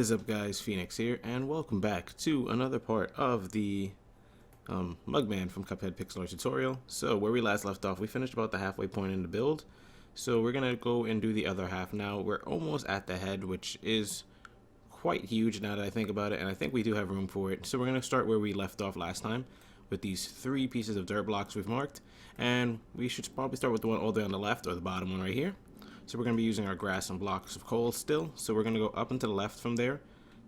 What is up, guys? Phoenix here, and welcome back to another part of the Mugman from Cuphead pixel art tutorial. So where we last left off, we finished about the halfway point in the build. So we're gonna go and do the other half now. We're almost at the head, which is quite huge now that I think about it, and I think we do have room for it. So we're gonna start where we left off last time with these 3 pieces of dirt blocks we've marked, and we should probably start with the one all the way on the left, or the bottom one right here. So we're going to be using our grass and blocks of coal still. So we're going to go up and to the left from there.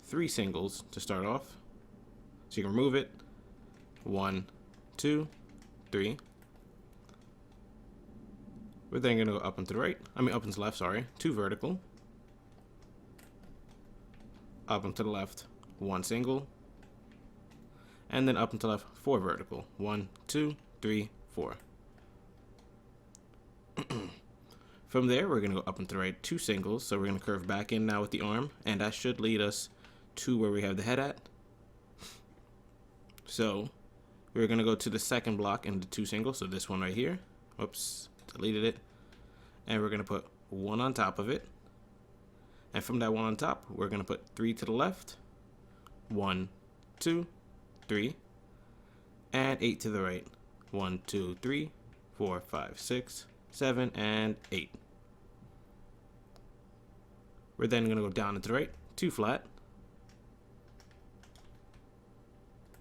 3 singles to start off. So you can remove it. 1, 2, 3. We're then going to go up and to the right. Up and to the left, sorry. 2 vertical. Up and to the left. 1 single. And then up and to the left. 4 vertical. 1, 2, 3, 4. From there, we're going to go up and to the right 2 singles, so we're going to curve back in now with the arm, and that should lead us to where we have the head at. So, we're going to go to the second block and the 2 singles, so this one right here. Oops, deleted it. And we're going to put 1 on top of it. And from that 1 on top, we're going to put 3 to the left. 1, 2, 3. And 8 to the right. 1, 2, 3, 4, 5, 6, 7, and 8. We're then going to go down and to the right, 2 flat.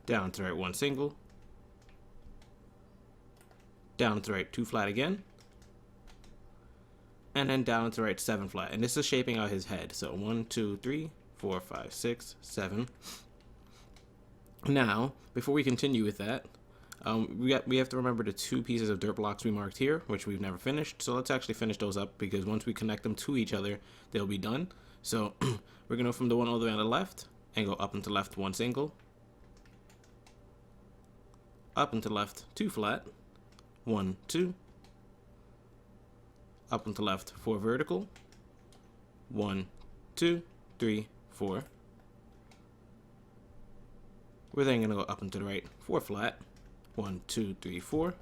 Down to the right, 1 single. Down to the right, 2 flat again. And then down to the right, 7 flat. And this is shaping out his head. So 1, 2, 3, 4, 5, 6, 7. Now, before we continue with that, we have to remember the 2 pieces of dirt blocks we marked here, which we've never finished. So let's actually finish those up, because once we connect them to each other, they'll be done. So we're going to go from the one all the way on the left and go up and to the left 1 single. Up and to the left 2 flat. 1, 2. Up and to the left 4 vertical. 1, 2, 3, 4. We're then going to go up and to the right 4 flat. 1, 2, 3, 4.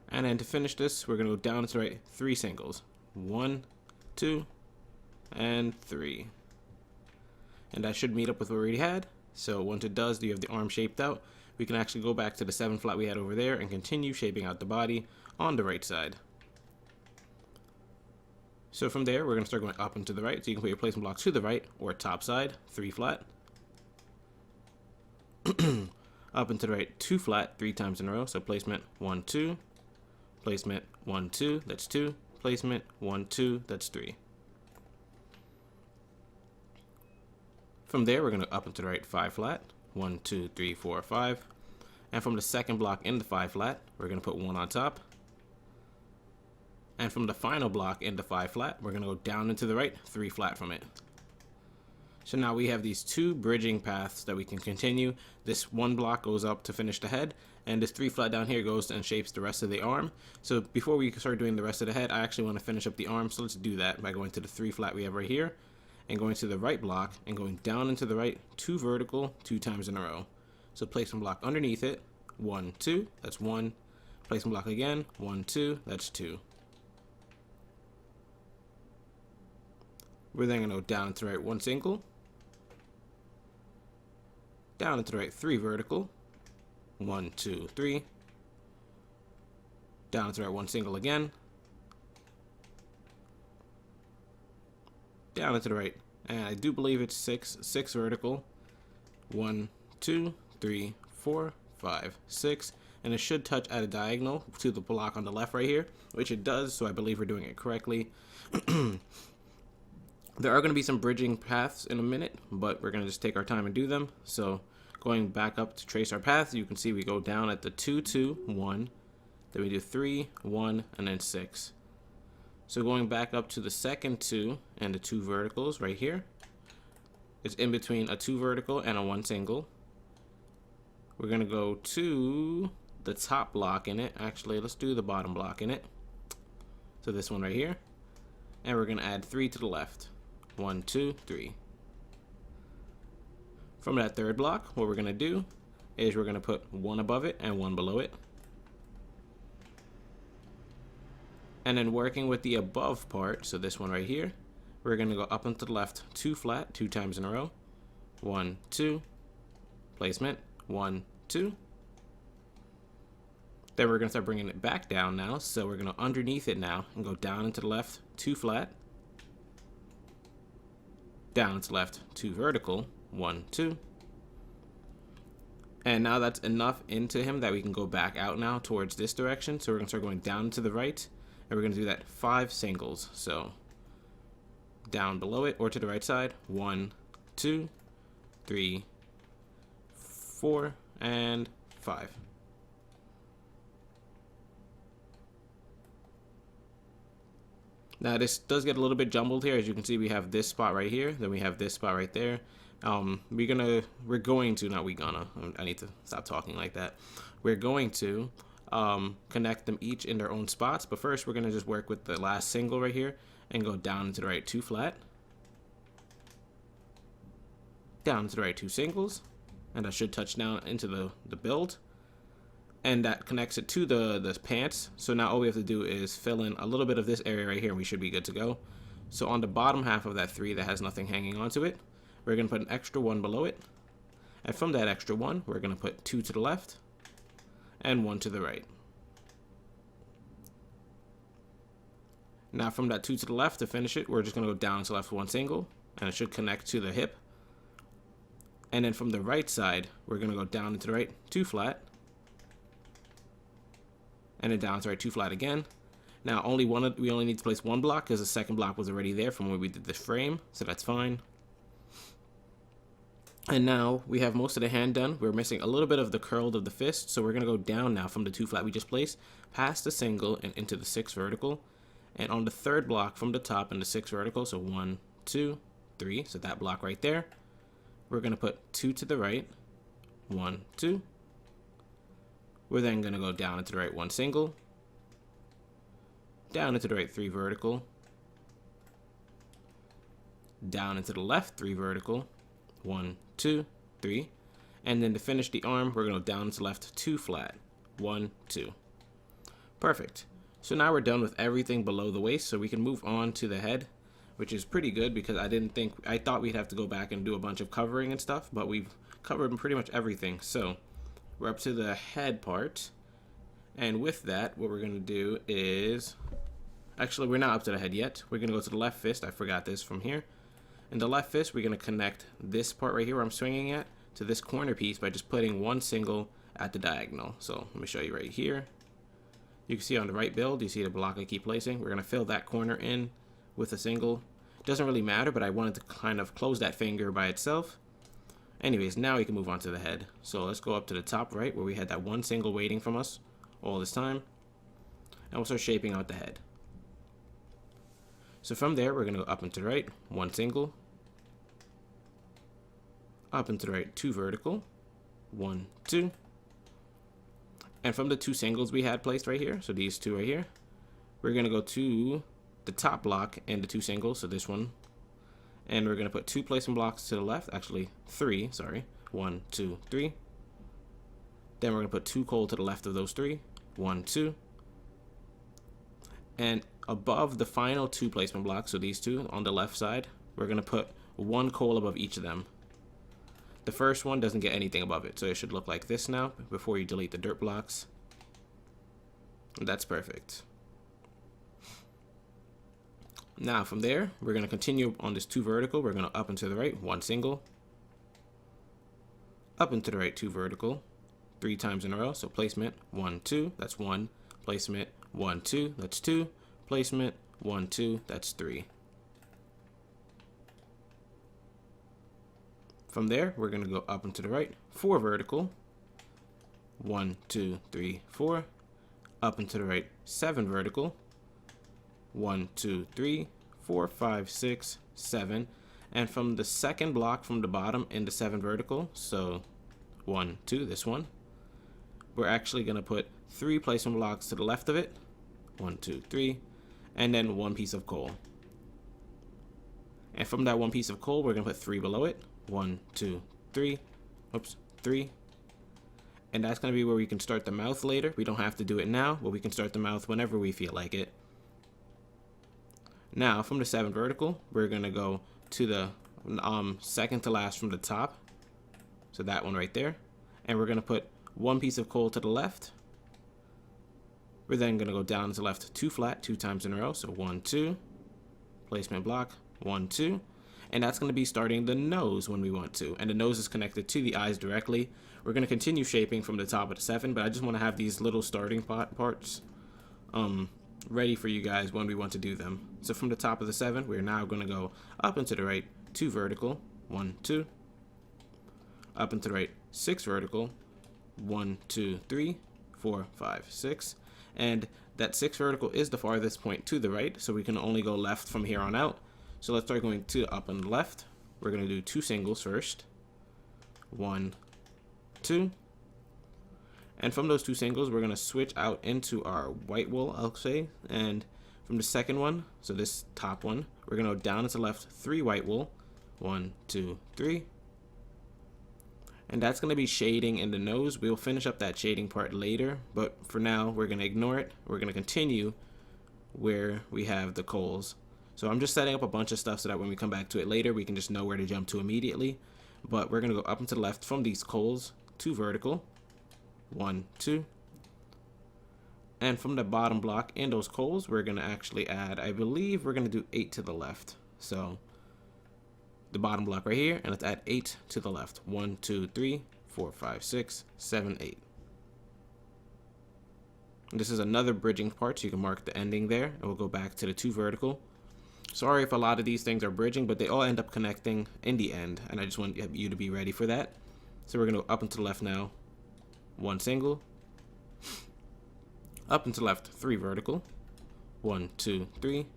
And then to finish this, we're going to go down to the right 3 singles. 1, 2, and 3. And that should meet up with what we already had. So once it does, you have the arm shaped out. We can actually go back to the 7 flat we had over there and continue shaping out the body on the right side. So from there, we're going to start going up and to the right. So you can put your placement block to the right or top side, 3 flat. Up and to the right 2 flat 3 times in a row. So placement 1, 2. Placement 1, 2. That's 2. Placement 1, 2. That's 3. From there, we're going to up and to the right 5 flat. 1, 2, 3, 4, 5. And from the second block in the 5 flat, we're going to put 1 on top. And from the final block in the 5 flat, we're going to go down and to the right 3 flat from it. So now we have these 2 bridging paths that we can continue. This 1 block goes up to finish the head, and this 3 flat down here goes and shapes the rest of the arm. So before we start doing the rest of the head, I actually want to finish up the arm. So let's do that by going to the 3 flat we have right here, and going to the right block, and going down into the right 2 vertical 2 times in a row. So place one block underneath it, 1, 2, that's 1. Place one block again, 1, 2, that's 2. We're then going to go down into the right 1 single. Down into the right 3 vertical. 1, 2, 3. Down into the right 1 single again. Down into the right, and I do believe it's 6 vertical. 1, 2, 3, 4, 5, 6. And it should touch at a diagonal to the block on the left right here, which it does, so I believe we're doing it correctly. There are going to be some bridging paths in a minute, but we're going to just take our time and do them. So going back up to trace our path, you can see we go down at the 2, 2, 1. Then we do 3, 1, and then 6. So going back up to the second 2 and the 2 verticals right here. It's in between a 2 vertical and a 1 single. We're going to go to the top block in it. Actually, let's do the bottom block in it. So this one right here. And we're going to add 3 to the left. 1, 2, 3. From that third block, what we're going to do is we're going to put 1 above it and 1 below it. And then working with the above part, so this one right here, we're going to go up and to the left 2 flat 2 times in a row. 1, 2. Placement. 1, 2. Then we're going to start bringing it back down now. So we're going to underneath it now and go down and to the left 2 flat. Down and to the left 2 vertical. 1, 2. And now that's enough into him that we can go back out now towards this direction. So we're going to start going down to the right. And we're going to do that 5 singles. So down below it or to the right side. 1, 2, 3, 4, and 5. Now this does get a little bit jumbled here. As you can see, we have this spot right here, then we have this spot right there. We're going to, not we gonna, I need to stop talking like that. We're going to connect them each in their own spots, but first we're gonna just work with the last single right here and go down to the right 2 flat. Down to the right 2 singles, and that should touch down into the build. And that connects it to the pants. So now all we have to do is fill in a little bit of this area right here and we should be good to go. So on the bottom half of that 3 that has nothing hanging onto it, we're going to put an extra 1 below it. And from that extra 1, we're going to put 2 to the left and 1 to the right. Now from that 2 to the left to finish it, we're just going to go down to the left 1 single, and it should connect to the hip. And then from the right side, we're going to go down into the right 2 flat. And then down to right 2 flat again. Now we only need to place 1 block because the second block was already there from where we did the frame, so that's fine. And now we have most of the hand done. We're missing a little bit of the curled of the fist, so we're gonna go down now from the 2 flat we just placed, past the single and into the 6 vertical. And on the third block from the top in the 6 vertical, so 1, 2, 3, so that block right there, we're gonna put 2 to the right, 1, 2. We're then going to go down into the right 1 single, down into the right 3 vertical, down into the left 3 vertical, 1, 2, 3, and then to finish the arm, we're going to go down into the left 2 flat, 1, 2. Perfect. So now we're done with everything below the waist, so we can move on to the head, which is pretty good because I thought we'd have to go back and do a bunch of covering and stuff, but we've covered pretty much everything. So we're up to the head part, and with that, what we're going to do is, actually we're not up to the head yet. We're going to go to the left fist. I forgot this from here. In the left fist, we're going to connect this part right here where I'm swinging at to this corner piece by just putting 1 single at the diagonal. So let me show you right here. You can see on the right build, you see the block I keep placing. We're going to fill that corner in with a single. It doesn't really matter, but I wanted to kind of close that finger by itself. Anyways, now we can move on to the head. So let's go up to the top right where we had that 1 single waiting from us all this time. And we'll start shaping out the head. So from there, we're going to go up and to the right, 1 single. Up and to the right, 2 vertical. 1, 2. And from the 2 singles we had placed right here, so these 2 right here, we're going to go to the top block and the 2 singles, so this one. And we're going to put 2 placement blocks to the left, actually 3, sorry. 1, 2, 3. Then we're going to put 2 coal to the left of those 3. 1, 2. And above the final 2 placement blocks, so these 2 on the left side, we're going to put 1 coal above each of them. The first one doesn't get anything above it, so it should look like this now before you delete the dirt blocks. And that's perfect. Now from there, we're going to continue on this 2 vertical. We're going to up and to the right, 1 single. Up and to the right, 2 vertical. 3 times in a row. So placement, 1, 2, that's 1. Placement, 1, 2, that's 2. Placement, 1, 2, that's 3. From there, we're going to go up and to the right, 4 vertical. 1, 2, 3, 4. Up and to the right, 7 vertical. 1, 2, 3, 4, 5, 6, 7. And from the second block from the bottom in the 7 vertical, so 1, 2, this one, we're actually going to put 3 placement blocks to the left of it. 1, 2, 3. And then 1 piece of coal. And from that 1 piece of coal, we're going to put 3 below it. 1, 2, 3. Oops, 3. And that's going to be where we can start the mouth later. We don't have to do it now, but we can start the mouth whenever we feel like it. Now from the 7 vertical, we're gonna go to the second to last from the top, so that one right there, and we're gonna put 1 piece of coal to the left. We're then gonna go down to the left 2 flat 2 times in a row, so 1 2, placement block 1 2, and that's gonna be starting the nose when we want to, and the nose is connected to the eyes directly. We're gonna continue shaping from the top of the 7, but I just want to have these little starting parts ready for you guys when we want to do them. So from the top of the 7, we're now going to go up and to the right 2 vertical 1 2, up and to the right 6 vertical 1 2 3 4 5 6, and that 6 vertical is the farthest point to the right, so we can only go left from here on out. So let's start going to up and left. We're going to do 2 singles first, 1 2, and from those 2 singles, we're going to switch out into our white wool, I'll say. And from the second one, so this top one, we're going to go down and to left 3 white wool. 1, 2, 3. And that's going to be shading in the nose. We'll finish up that shading part later, but for now, we're going to ignore it. We're going to continue where we have the coals. So I'm just setting up a bunch of stuff so that when we come back to it later, we can just know where to jump to immediately. But we're going to go up and to the left from these coals, 2 vertical. 1 2, and from the bottom block in those coals, we're going to actually add, I believe we're going to do 8 to the left. So the bottom block right here, and let's add 8 to the left. 1 2 3 4 5 6 7 8. And this is another bridging part, so you can mark the ending there, and we'll go back to the 2 vertical. Sorry if a lot of these things are bridging, but they all end up connecting in the end, and I just want you to be ready for that. So we're going to go up and to the left now, 1 single, up and to left 3 vertical, 1 2 3,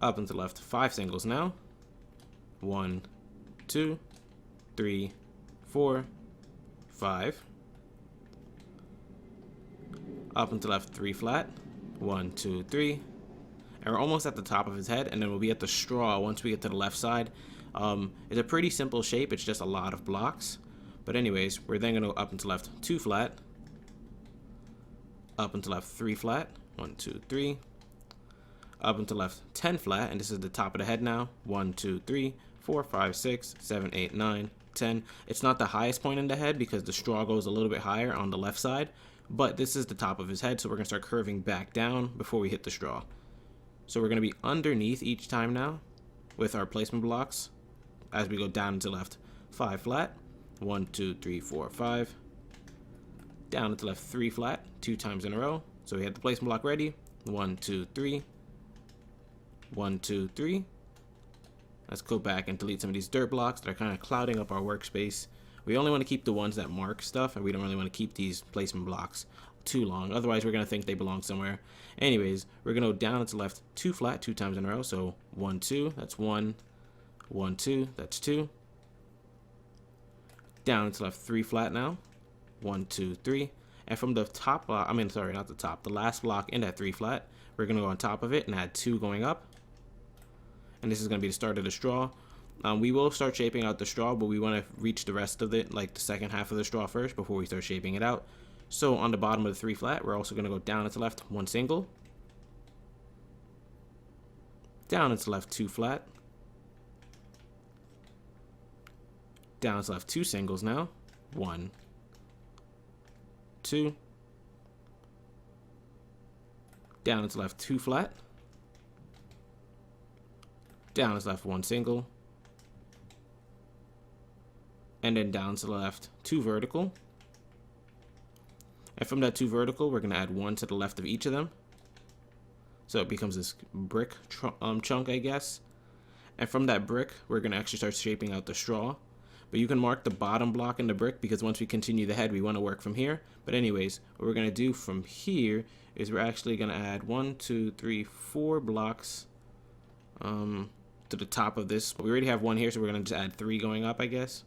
up and to left 5 singles now, 1 2 3 4 5, up and to left 3 flat, 1 2 3, and we're almost at the top of his head, and then we'll be at the straw once we get to the left side. It's a pretty simple shape, it's just a lot of blocks. But anyways, we're then going to go up and to left 2 flat, up and to left 3 flat, 1 2 3, up and to left 10 flat, and this is the top of the head now, 1 2 3 4 5 6 7 8 9 10. It's not the highest point in the head because the straw goes a little bit higher on the left side, but this is the top of his head, so we're going to start curving back down before we hit the straw. So we're going to be underneath each time now with our placement blocks as we go down and to left 5 flat, 1 2 3 4 5, down and to left 3 flat 2 times in a row. So we have the placement block ready, 1 2 3, 1 2 3. Let's go back and delete some of these dirt blocks that are kind of clouding up our workspace. We only want to keep the ones that mark stuff, and we don't really want to keep these placement blocks too long, otherwise we're going to think they belong somewhere. Anyways, we're going to go down and to left 2 flat 2 times in a row, so 1 2, that's 1, 1 2, that's 2, down and to left 3 flat now, 1 2 3, and from the top block, I mean sorry, not the top, the last block in that 3 flat, we're going to go on top of it and add 2 going up, and this is going to be the start of the straw. We will start shaping out the straw, but we want to reach the rest of it, like the second half of the straw first before we start shaping it out. So on the bottom of the 3 flat, we're also going to go down and to left 1 single, down and to left 2 flat, down and to left 2 singles now, 1 2, down and to left 2 flat, down and to left 1 single, and then down to the left 2 vertical. And from that 2 vertical, we're going to add 1 to the left of each of them. So it becomes this brick chunk, I guess. And from that brick, we're going to actually start shaping out the straw. But you can mark the bottom block in the brick because once we continue the head, we want to work from here. But anyways, what we're going to do from here is we're actually going to add 1, 2, 3, 4 blocks to the top of this. We already have 1 here, so we're going to just add 3 going up, I guess.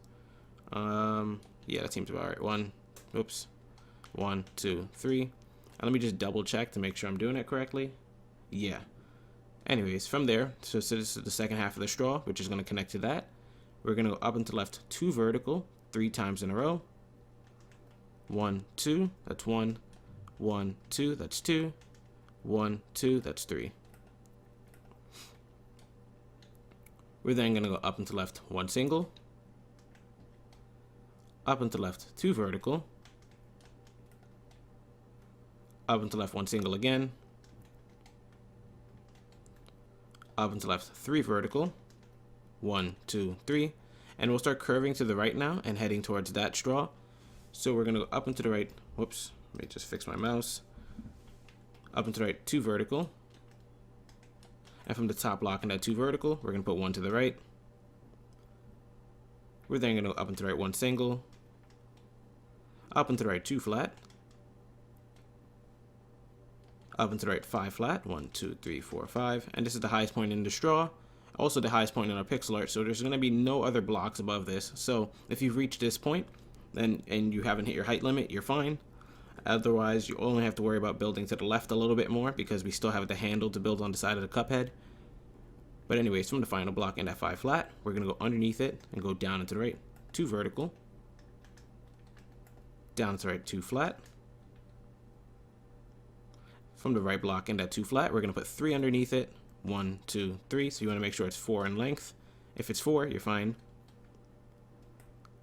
Yeah, that seems about right. 1, 2, 3. And let me just double check to make sure I'm doing it correctly. Yeah. Anyways, from there, so this is the second half of the straw, which is going to connect to that. We're going to go up and to left 2 vertical 3 times in a row. 1 2, that's 1, 1 2, that's 2, 1 2, that's 3. We're then going to go up and to left 1 single, up and to left 2 vertical, up and to left 1 single again, up and to left 3 vertical, 1, 2, 3, and we'll start curving to the right now and heading towards that straw. So we're going to go up and to the right, whoops, let me just fix my mouse, up and to the right 2 vertical, and from the top block in that 2 vertical, we're going to put 1 to the right. We're then going to go up and to the right 1 single, up and to the right 2 flat, up and to the right 5 flat, 1, 2, 3, 4, 5, and this is the highest point in the straw, also the highest point in our pixel art, so there's going to be no other blocks above this. So if you've reached this point and you haven't hit your height limit, you're fine. Otherwise, you only have to worry about building to the left a little bit more because we still have the handle to build on the side of the Cuphead. But anyways, from the final block in that 5 flat, we're going to go underneath it and go down and to the right 2 vertical, down to the right 2 flat. From the right block in that 2 flat, we're going to put 3 underneath it, 1, 2, 3. So you want to make sure it's 4 in length. If it's 4, you're fine.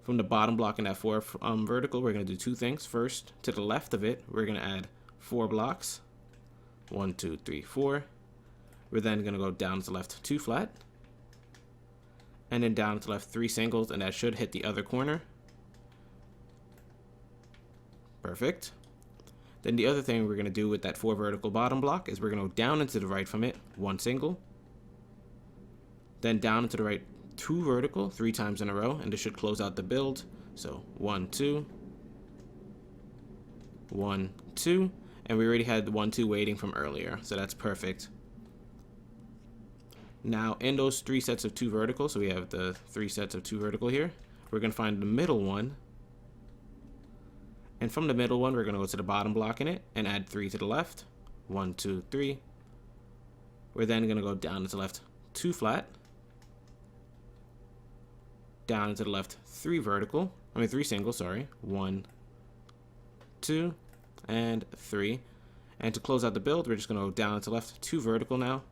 From the bottom block in that 4 vertical, we're going to do 2 things. First, to the left of it, we're going to add 4 blocks, 1, 2, 3, 4. We're then going to go down to the left 2 flat, and then down to the left 3 singles, and that should hit the other corner. Perfect. Then the other thing we're going to do with that 4 vertical bottom block is we're going to go down and to the right from it 1 single, then down and to the right 2 vertical 3 times in a row, and this should close out the build. So 1, 2, 1, 2, and we already had the 1, 2 waiting from earlier, so that's perfect. Now in those 3 sets of 2 vertical, so we have the 3 sets of 2 vertical here, we're going to find the middle one, and from the middle one we're going to go to the bottom block in it and add 3 to the left, 1, 2, 3. We're then going to go down to the left 2 flat, down into the left 3 single, sorry, 1, 2, and 3. And to close out the build, we're just going to go down to the left 2 vertical now,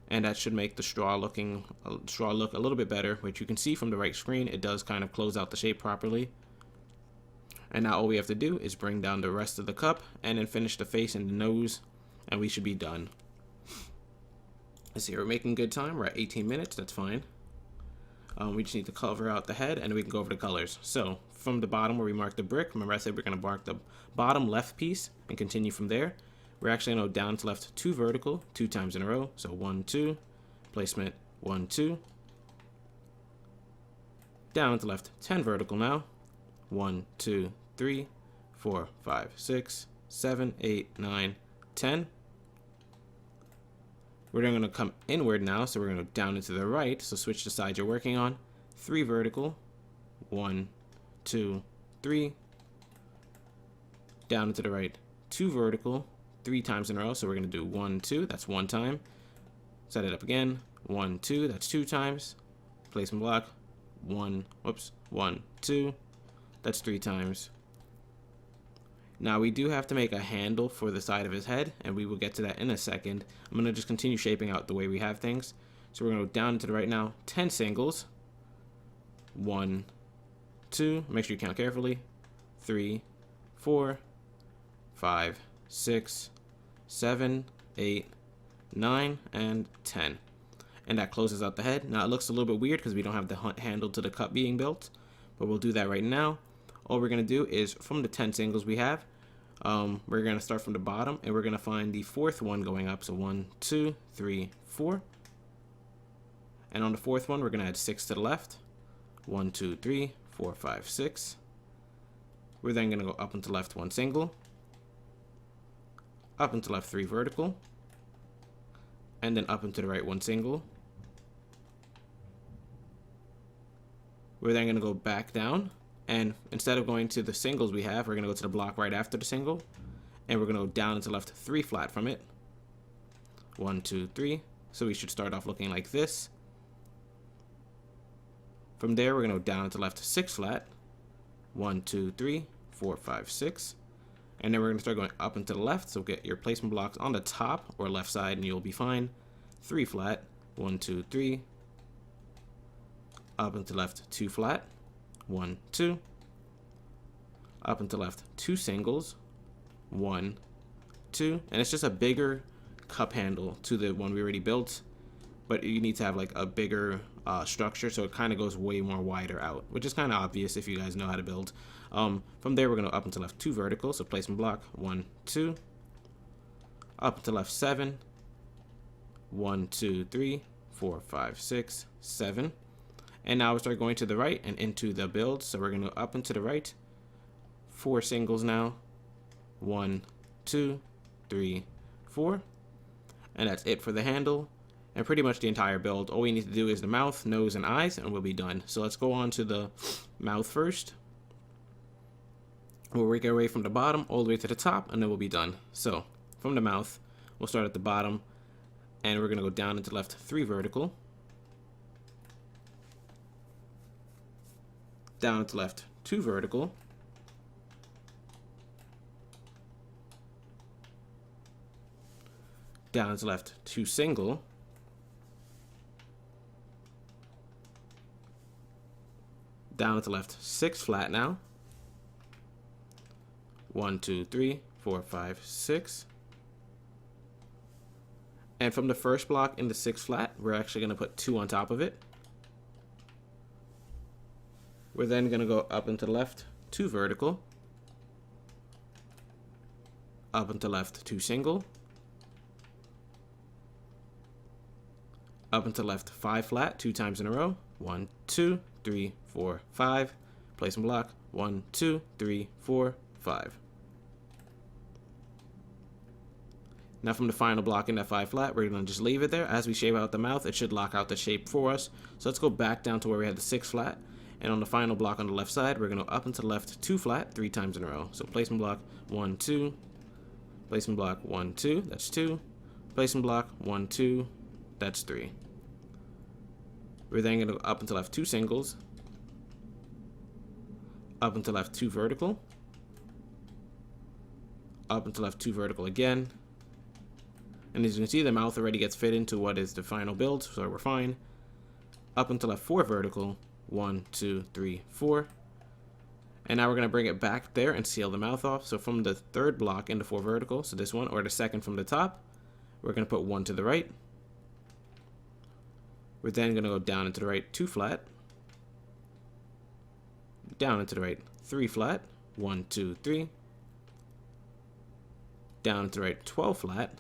and that should make the straw look a little bit better, which you can see from the right screen. It does kind of close out the shape properly. And now all we have to do is bring down the rest of the cup and then finish the face and the nose, and we should be done. Let's see, we're making good time. We're at 18 minutes, that's fine. We just need to cover out the head, and we can go over the colors. So from the bottom where we marked the brick, remember I said we're going to mark the bottom left piece and continue from there. We're actually going to go down to left 2 vertical 2 times in a row. So 1, 2, placement 1, 2. Down to left 10 vertical now. 1, 2, 3, 4, 5, 6, 7, 8, 9, 10. We're then going to come inward now, so we're going to go down into the right. So switch the side you're working on. 3 vertical, 1, 2, 3. Down into the right 2 vertical 3 times in a row. So we're going to do 1, 2. That's 1 time. Set it up again. 1, 2. That's 2 times. Placement block. 1, 2. That's 3 times. Now we do have to make a handle for the side of his head, and we will get to that in a second. I'm going to just continue shaping out the way we have things. So we're going to go down to the right now, 10 singles. 1, 2, make sure you count carefully. 3, 4, 5, 6, 7, 8, 9, and 10. And that closes out the head. Now it looks a little bit weird because we don't have the handle to the cup being built, but we'll do that right now. All we're going to do is from the 10 singles we have, we're going to start from the bottom, and we're going to find the 4th one going up. So 1, 2, 3, 4. And on the 4th one, we're going to add 6 to the left. 1, 2, 3, 4, 5, 6. We're then going to go up into left 1 single, up into left 3 vertical, and then up into the right 1 single. We're then going to go back down. And instead of going to the singles we have, we're going to go to the block right after the single. And we're going to go down into left 3 flat from it. 1, 2, 3. So we should start off looking like this. From there, we're going to go down into left 6 flat. 1, 2, 3, 4, 5, 6. And then we're going to start going up into the left. So get your placement blocks on the top or left side and you'll be fine. 3 flat. 1, 2, 3. up and to left 2 flat, 1, 2, up and to left 2 singles, 1, 2, and it's just a bigger cup handle to the one we already built, but you need to have like a bigger structure, so it kind of goes way more wider out, which is kind of obvious if you guys know how to build. From there, we're going to up and to left 2 vertical, so placement block 1, 2, up and to left 7, 1, 2, 3, 4, 5, 6, 7, and now we start going to the right and into the build. So we're going to up and to the right 4 singles now, 1, 2, 3, 4, and that's it for the handle and pretty much the entire build. All we need to do is the mouth, nose, and eyes, and we'll be done. So let's go on to the mouth first. We'll work our way from the bottom all the way to the top, and then we'll be done. So from the mouth, we'll start at the bottom, and we're going to go down into left 3 vertical, down into left 2 vertical, down into left 2 single, down into left 6 flat now, 1, 2, 3, 4, 5, 6. And from the first block in the 6 flat, we're actually going to put 2 on top of it. We're then going to go up into the left 2 vertical, up into left 2 single, up into left 5 flat 2 times in a row, 1, 2, 3, 4, 5, placement block 1, 2, 3, 4, 5. Now from the final block in that 5 flat, we're going to just leave it there. As we shape out the mouth, it should lock out the shape for us. So let's go back down to where we had the 6 flat. And on the final block on the left side, we're going to up and to the left 2 flat 3 times in a row. So placement block 1, 2, placement block 1, 2, that's 2, placement block 1, 2, that's 3. We're then going to go up and to left 2 singles, up and to left 2 vertical, up and to left 2 vertical again. And as you can see, the mouth already gets fit into what is the final build, so we're fine. Up and to left 4 vertical, 1, 2, 3, 4. And now we're going to bring it back there and seal the mouth off. So from the 3rd block into 4 vertical, so this one, or the 2nd from the top, we're going to put 1 to the right. We're then going to go down into the right 2 flat, down into the right 3 flat, 1, 2, 3, down into the right 12 flat,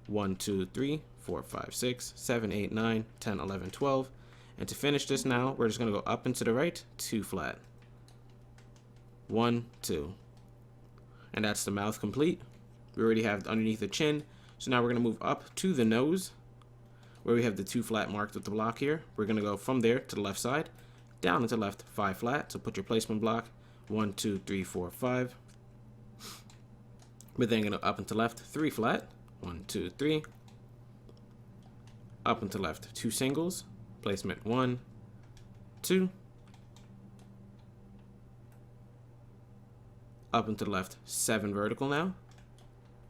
1, 2, 3, 4, 5, 6, 7, 8, 9, 10, 11, 12. And to finish this now, we're just going to go up and to the right, 2 flat. 1, 2. And that's the mouth complete. We already have underneath the chin. So now we're going to move up to the nose, where we have the 2 flat marked with the block here. We're going to go from there to the left side, down into left 5 flat. So put your placement block, 1, 2, 3, 4, 5. We're then going to up into left 3 flat. 1, 2, 3. Up and to left 2 singles, placement 1, 2. Up and to the left 7 vertical now,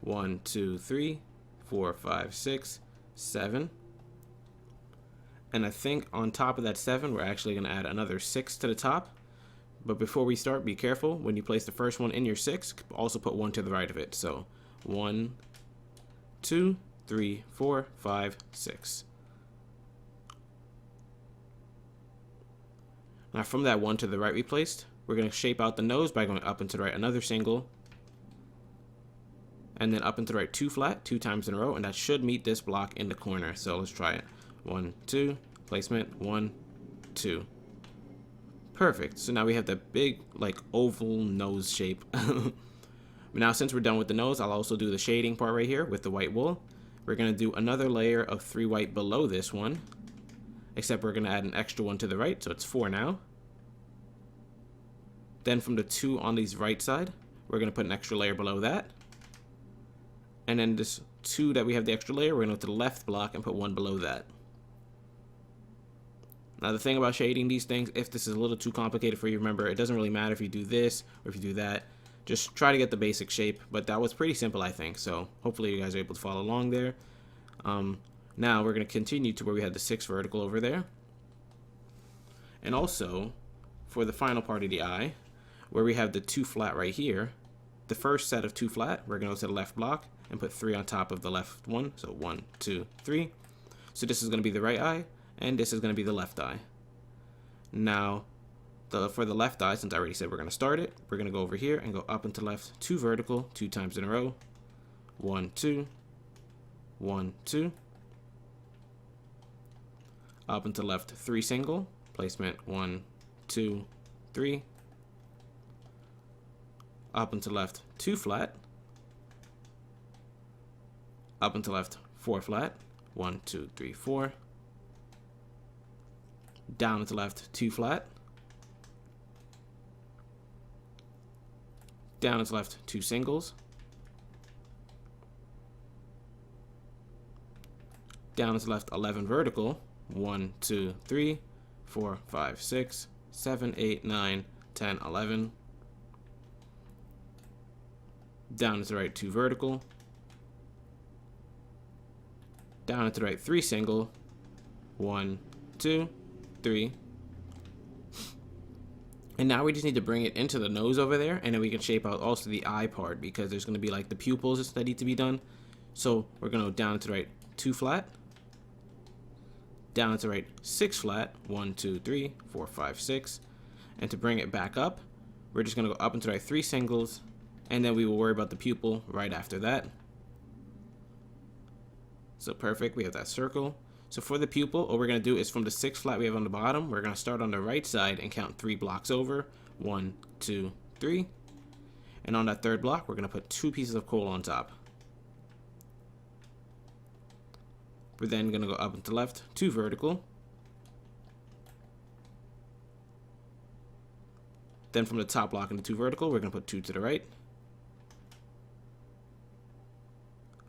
1, 2, 3, 4, 5, 6, 7. And I think on top of that 7, we're actually going to add another 6 to the top. But before we start, be careful. When you place the first one in your 6, also put 1 to the right of it. So 1, 2, 3, 4, 5, 6. Now from that 1 to the right we placed, we're going to shape out the nose by going up and to the right another single, and then up and to the right 2 flat 2 times in a row, and that should meet this block in the corner. So let's try it. 1, 2, placement 1, 2. Perfect. So now we have that big like oval nose shape. Now since we're done with the nose, I'll also do the shading part right here with the white wool. We're going to do another layer of 3 white below this one, except we're going to add an extra one to the right, so it's 4 now. Then from the 2 on these right side, we're going to put an extra layer below that. And then this 2 that we have the extra layer, we're going to go to the left block and put 1 below that. Now the thing about shading these things, if this is a little too complicated for you, remember, it doesn't really matter if you do this or if you do that. Just try to get the basic shape, but that was pretty simple, I think. So hopefully you guys are able to follow along there. Now we're going to continue to where we had the 6 vertical over there. And also, for the final part of the eye, where we have the 2 flat right here, the first set of 2 flat, we're going to go to the left block and put 3 on top of the left one. So 1, 2, 3. So this is going to be the right eye, and this is going to be the left eye. Now, for the left eye, since I already said we're going to start it, we're going to go over here and go up and to left, 2 vertical, 2 times in a row. 1, 2, 1, 2. Up and to left, 3 single. Placement 1, 2, 3. Up and to left, 2 flat. Up and to left, 4 flat. 1, 2, 3, 4. Down and to left, 2 flat. Down and to left, 2 singles. Down and to left, 11 vertical. 1, 2, 3, 4, 5, 6, 7, 8, 9, 10, 11. Down and to the right, 2 vertical. Down and to the right, 3 single. 1, 2, 3. And now we just need to bring it into the nose over there, and then we can shape out also the eye part, because there's going to be like the pupils that need to be done. So we're going to go down and to the right, 2 flat. Down and to the right, 6 flat. 1, 2, 3, 4, 5, 6. And to bring it back up, we're just going to go up and to the right, 3 singles. And then we will worry about the pupil right after that. So perfect, we have that circle. So for the pupil, all we're going to do is from the 6 flat we have on the bottom, we're going to start on the right side and count 3 blocks over. 1, 2, 3. And on that 3rd block, we're going to put 2 pieces of coal on top. We're then going to go up and to left, 2 vertical. Then from the top block into 2 vertical, we're going to put 2 to the right.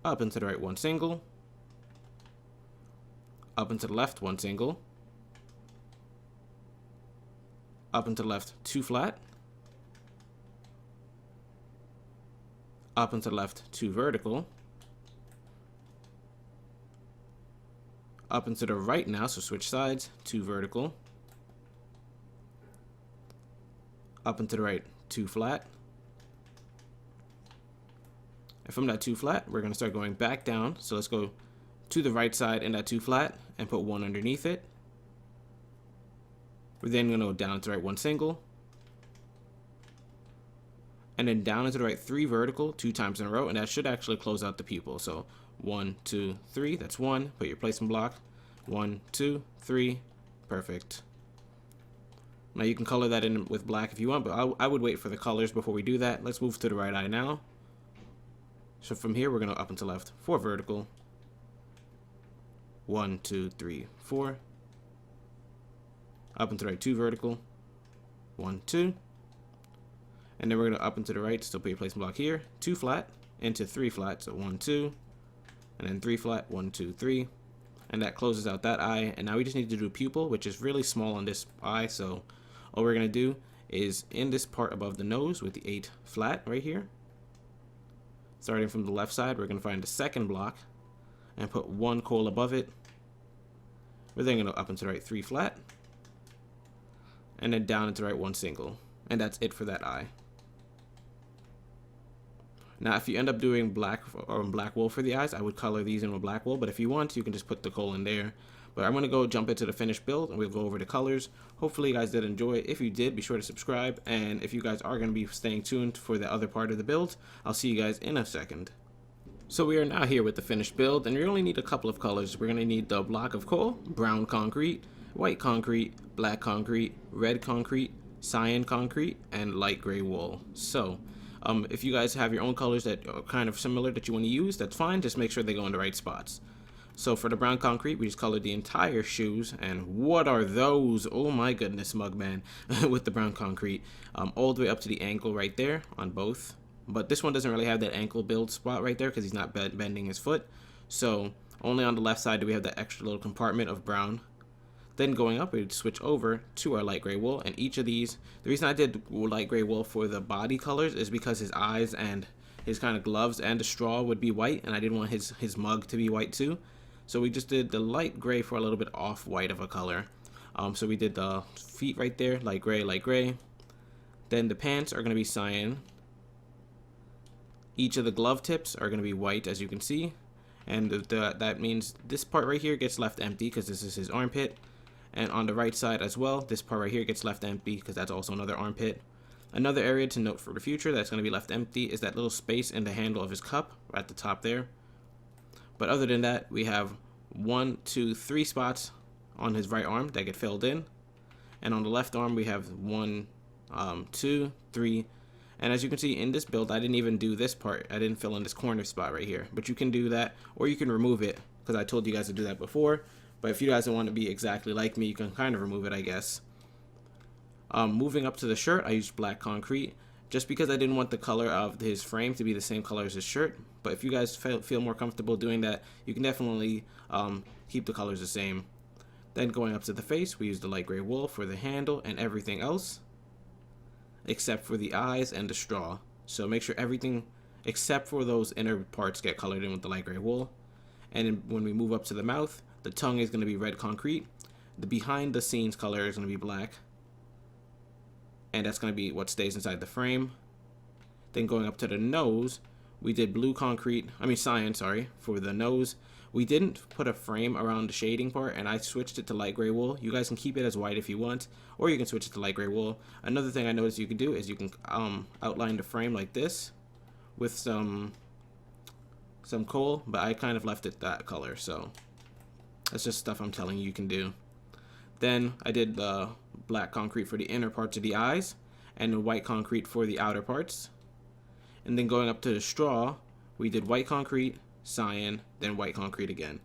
Up and to the right, 1 single. Up and to the left, 1 single. Up and to the left, 2 flat. Up and to the left, 2 vertical. Up and to the right now, so switch sides, 2 vertical. Up and to the right, 2 flat. And from that 2 flat, we're going to start going back down. So let's go to the right side in that 2 flat and put 1 underneath it. We're then going to go down and to the right, 1 single. And then down and to the right, 3 vertical, 2 times in a row. And that should actually close out the pupil. So 1, 2, 3, that's 1. Put your placement block. 1, 2, 3, perfect. Now you can color that in with black if you want, but I would wait for the colors before we do that. Let's move to the right eye now. So from here, we're going to up and to left, 4 vertical. 1, 2, 3, 4. Up and to the right, 2 vertical. 1, 2. And then we're going to up and to the right, still put your placement block here. 2 flat into 3 flat, so 1, 2. And then 3 flat, 1, 2, 3. And that closes out that eye. And now we just need to do pupil, which is really small on this eye. So all we're going to do is in this part above the nose with the 8 flat right here. Starting from the left side, we're going to find the 2nd block and put 1 coal above it. We're then going to up and to the right, 3 flat. And then down and to the right, 1 single. And that's it for that eye. Now, if you end up doing black or black wool for the eyes, I would color these in with black wool. But if you want, you can just put the coal in there. But I'm going to go jump into the finished build, and we'll go over the colors. Hopefully, you guys did enjoy. If you did, be sure to subscribe. And if you guys are going to be staying tuned for the other part of the build, I'll see you guys in a second. So we are now here with the finished build, and we only need a couple of colors. We're going to need the block of coal, brown concrete, white concrete, black concrete, red concrete, cyan concrete, and light gray wool. So if you guys have your own colors that are kind of similar that you want to use, that's fine. Just make sure they go in the right spots. So for the brown concrete, we just colored the entire shoes. And what are those? Oh my goodness, Mugman, with the brown concrete. All the way up to the ankle right there on both. But this one doesn't really have that ankle build spot right there because he's not bending his foot. So only on the left side do we have that extra little compartment of brown. Then going up, we would switch over to our light gray wool. And each of these, the reason I did light gray wool for the body colors is because his eyes and his kind of gloves and the straw would be white. And I didn't want his mug to be white too. So we just did the light gray for a little bit off-white of a color. So we did the feet right there, light gray, light gray. Then the pants are going to be cyan. Each of the glove tips are going to be white, as you can see. And that means this part right here gets left empty because this is his armpit. And on the right side as well, this part right here gets left empty because that's also another armpit. Another area to note for the future that's going to be left empty is that little space in the handle of his cup at the top there. But other than that, we have 1, 2, 3 spots on his right arm that get filled in. And on the left arm, we have 1, 2, 3. And as you can see in this build, I didn't even do this part. I didn't fill in this corner spot right here. But you can do that, or you can remove it, because I told you guys to do that before. But if you guys don't want to be exactly like me, you can kind of remove it, I guess. Moving up to the shirt, I used black concrete, just because I didn't want the color of his frame to be the same color as his shirt. But if you guys feel more comfortable doing that, you can definitely keep the colors the same. Then going up to the face, we used the light gray wool for the handle and everything else, except for the eyes and the straw. So make sure everything except for those inner parts get colored in with the light gray wool. And when we move up to the mouth, the tongue is going to be red concrete. The behind the scenes color is going to be black. And that's going to be what stays inside the frame. Then going up to the nose, we did cyan, for the nose. We didn't put a frame around the shading part, and I switched it to light gray wool. You guys can keep it as white if you want, or you can switch it to light gray wool. Another thing I noticed you can do is you can outline the frame like this with some coal, but I kind of left it that color, so that's just stuff I'm telling you you can do. Then I did the black concrete for the inner parts of the eyes and the white concrete for the outer parts. And then going up to the straw, we did white concrete, cyan, then white concrete again.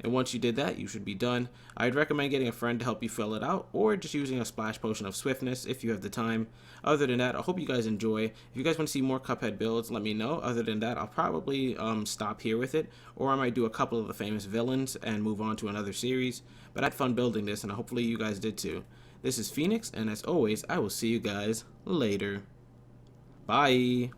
And once you did that, you should be done. I'd recommend getting a friend to help you fill it out, or just using a splash potion of swiftness if you have the time. Other than that, I hope you guys enjoy. If you guys want to see more Cuphead builds, let me know. Other than that, I'll probably stop here with it, or I might do a couple of the famous villains and move on to another series. But I had fun building this, and hopefully you guys did too. This is Phoenix, and as always, I will see you guys later. Bye!